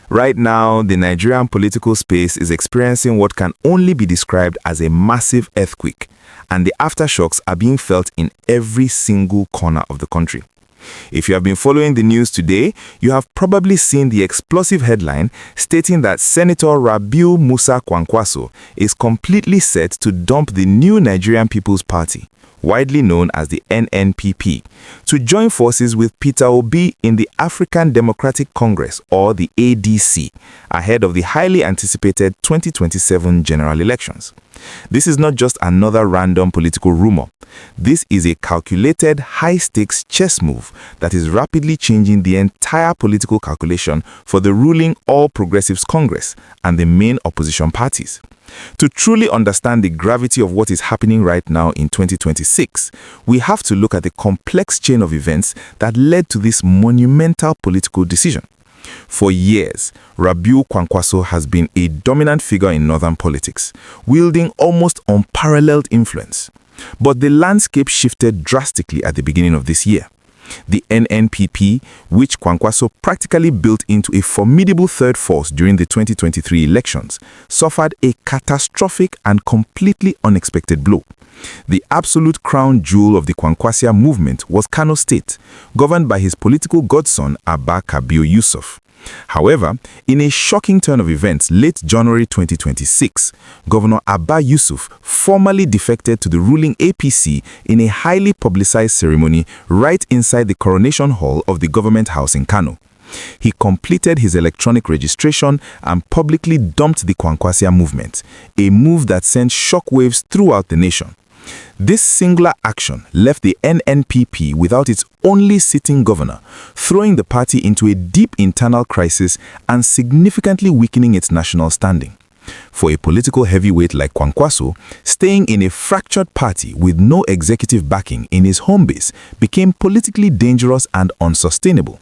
Right now, the Nigerian political space is experiencing what can only be described as a massive earthquake, and the aftershocks are being felt in every single corner of the country. If you have been following the news today, you have probably seen the explosive headline stating that Senator Rabiu Musa Kwankwaso is completely set to dump the new Nigerian People's Party, widely known as the NNPP, to join forces with Peter Obi in the African Democratic Congress, or the ADC, ahead of the highly anticipated 2027 general elections. This is not just another random political rumor. This is a calculated, high-stakes chess move that is rapidly changing the entire political calculation for the ruling All Progressives Congress and the main opposition parties. To truly understand the gravity of what is happening right now in 2026, we have to look at the complex chain of events that led to this monumental political decision. For years, Rabiu Kwankwaso has been a dominant figure in northern politics, wielding almost unparalleled influence. But the landscape shifted drastically at the beginning of this year. The NNPP, which Kwankwaso practically built into a formidable third force during the 2023 elections, suffered a catastrophic and completely unexpected blow. The absolute crown jewel of the Kwankwasiyya movement was Kano State, governed by his political godson Abba Kabir Yusuf. However, in a shocking turn of events late January 2026, Governor Abba Yusuf formally defected to the ruling APC in a highly publicized ceremony right inside the coronation hall of the government house in Kano. He completed his electronic registration and publicly dumped the Kwankwasiyya movement, a move that sent shockwaves throughout the nation. This singular action left the NNPP without its only sitting governor, throwing the party into a deep internal crisis and significantly weakening its national standing. For a political heavyweight like Kwankwaso, staying in a fractured party with no executive backing in his home base became politically dangerous and unsustainable.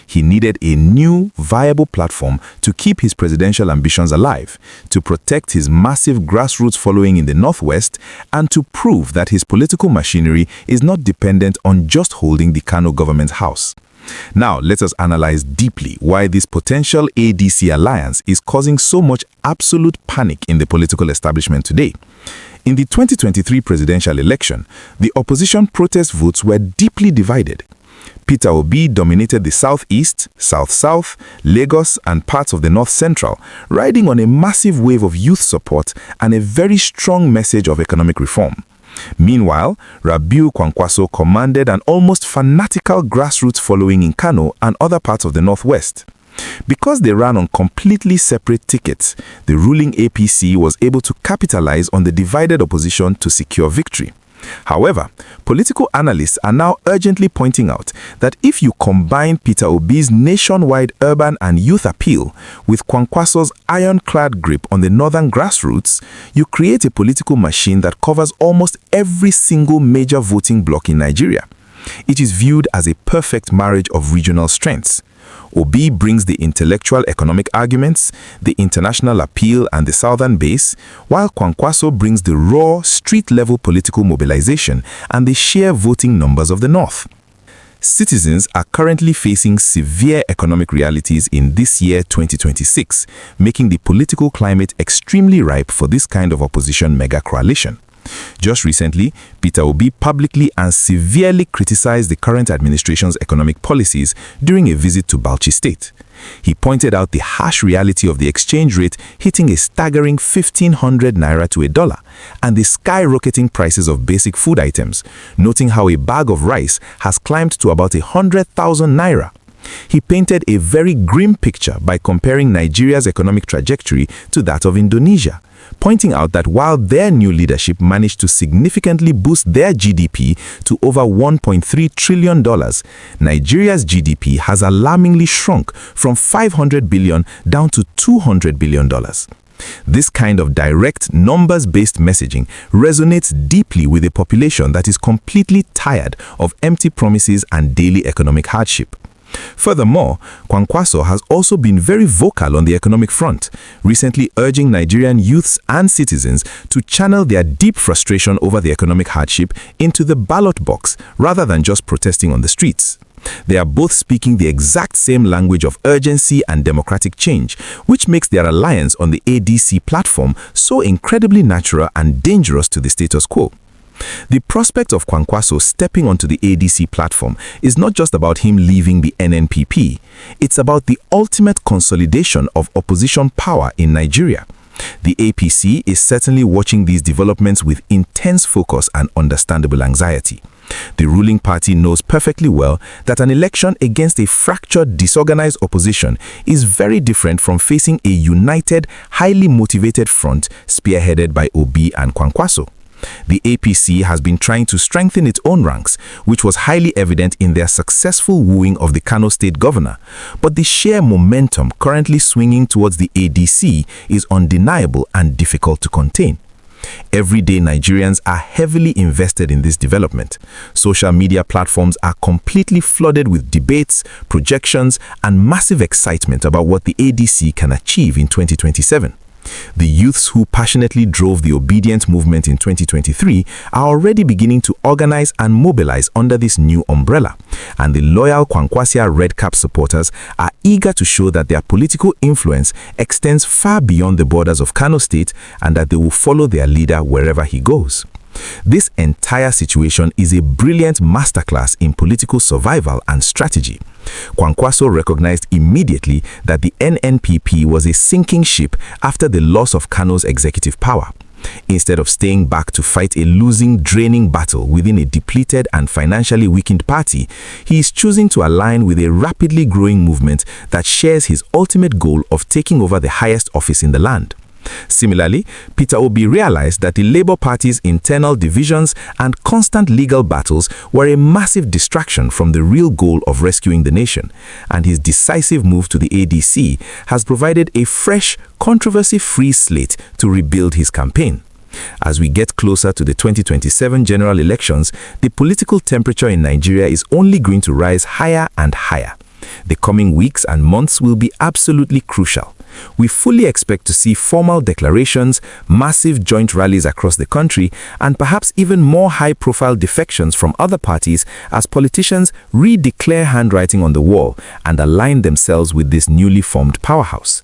He needed a new, viable platform to keep his presidential ambitions alive, to protect his massive grassroots following in the Northwest, and to prove that his political machinery is not dependent on just holding the Kano government house. Now, let us analyze deeply why this potential ADC alliance is causing so much absolute panic in the political establishment today. In the 2023 presidential election, the opposition protest votes were deeply divided. Peter Obi dominated the Southeast, South-South, Lagos, and parts of the North Central, riding on a massive wave of youth support and a very strong message of economic reform. Meanwhile, Rabiu Kwankwaso commanded an almost fanatical grassroots following in Kano and other parts of the Northwest. Because they ran on completely separate tickets, the ruling APC was able to capitalize on the divided opposition to secure victory. However, political analysts are now urgently pointing out that if you combine Peter Obi's nationwide urban and youth appeal with Kwankwaso's ironclad grip on the northern grassroots, you create a political machine that covers almost every single major voting bloc in Nigeria. It is viewed as a perfect marriage of regional strengths. Obi brings the intellectual economic arguments, the international appeal and the southern base, while Kwankwaso brings the raw, street-level political mobilization and the sheer voting numbers of the North. Citizens are currently facing severe economic realities in this year 2026, making the political climate extremely ripe for this kind of opposition mega-coalition. Just recently, Peter Obi publicly and severely criticized the current administration's economic policies during a visit to Bauchi State. He pointed out the harsh reality of the exchange rate hitting a staggering 1,500 naira to $1 and the skyrocketing prices of basic food items, noting how a bag of rice has climbed to about 100,000 naira. He painted a very grim picture by comparing Nigeria's economic trajectory to that of Indonesia, pointing out that while their new leadership managed to significantly boost their GDP to over $1.3 trillion, Nigeria's GDP has alarmingly shrunk from $500 billion down to $200 billion. This kind of direct, numbers-based messaging resonates deeply with a population that is completely tired of empty promises and daily economic hardship. Furthermore, Kwankwaso has also been very vocal on the economic front, recently urging Nigerian youths and citizens to channel their deep frustration over the economic hardship into the ballot box rather than just protesting on the streets. They are both speaking the exact same language of urgency and democratic change, which makes their alliance on the ADC platform so incredibly natural and dangerous to the status quo. The prospect of Kwankwaso stepping onto the ADC platform is not just about him leaving the NNPP, it's about the ultimate consolidation of opposition power in Nigeria. The APC is certainly watching these developments with intense focus and understandable anxiety. The ruling party knows perfectly well that an election against a fractured, disorganized opposition is very different from facing a united, highly motivated front spearheaded by Obi and Kwankwaso. The APC has been trying to strengthen its own ranks, which was highly evident in their successful wooing of the Kano State governor, but the sheer momentum currently swinging towards the ADC is undeniable and difficult to contain. Everyday Nigerians are heavily invested in this development. Social media platforms are completely flooded with debates, projections, and massive excitement about what the ADC can achieve in 2027. The youths who passionately drove the Obidient movement in 2023 are already beginning to organize and mobilize under this new umbrella, and the loyal Kwankwasiyya Red Cap supporters are eager to show that their political influence extends far beyond the borders of Kano State and that they will follow their leader wherever he goes. This entire situation is a brilliant masterclass in political survival and strategy. Kwankwaso recognized immediately that the NNPP was a sinking ship after the loss of Kano's executive power. Instead of staying back to fight a losing, draining battle within a depleted and financially weakened party, he is choosing to align with a rapidly growing movement that shares his ultimate goal of taking over the highest office in the land. Similarly, Peter Obi realized that the Labour Party's internal divisions and constant legal battles were a massive distraction from the real goal of rescuing the nation, and his decisive move to the ADC has provided a fresh, controversy-free slate to rebuild his campaign. As we get closer to the 2027 general elections, the political temperature in Nigeria is only going to rise higher and higher. The coming weeks and months will be absolutely crucial. We fully expect to see formal declarations, massive joint rallies across the country, and perhaps even more high-profile defections from other parties as politicians redeclare handwriting on the wall and align themselves with this newly formed powerhouse.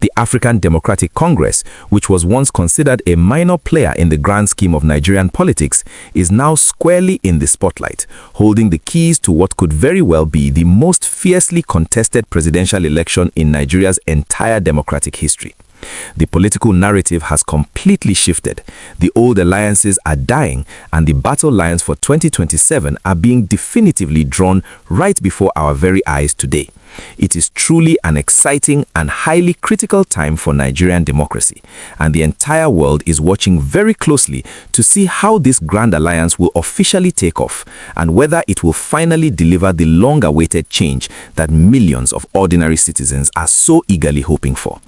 The African Democratic Congress, which was once considered a minor player in the grand scheme of Nigerian politics, is now squarely in the spotlight, holding the keys to what could very well be the most fiercely contested presidential election in Nigeria's entire democratic history. The political narrative has completely shifted. The old alliances are dying, and the battle lines for 2027 are being definitively drawn right before our very eyes today. It is truly an exciting and highly critical time for Nigerian democracy, and the entire world is watching very closely to see how this grand alliance will officially take off and whether it will finally deliver the long-awaited change that millions of ordinary citizens are so eagerly hoping for.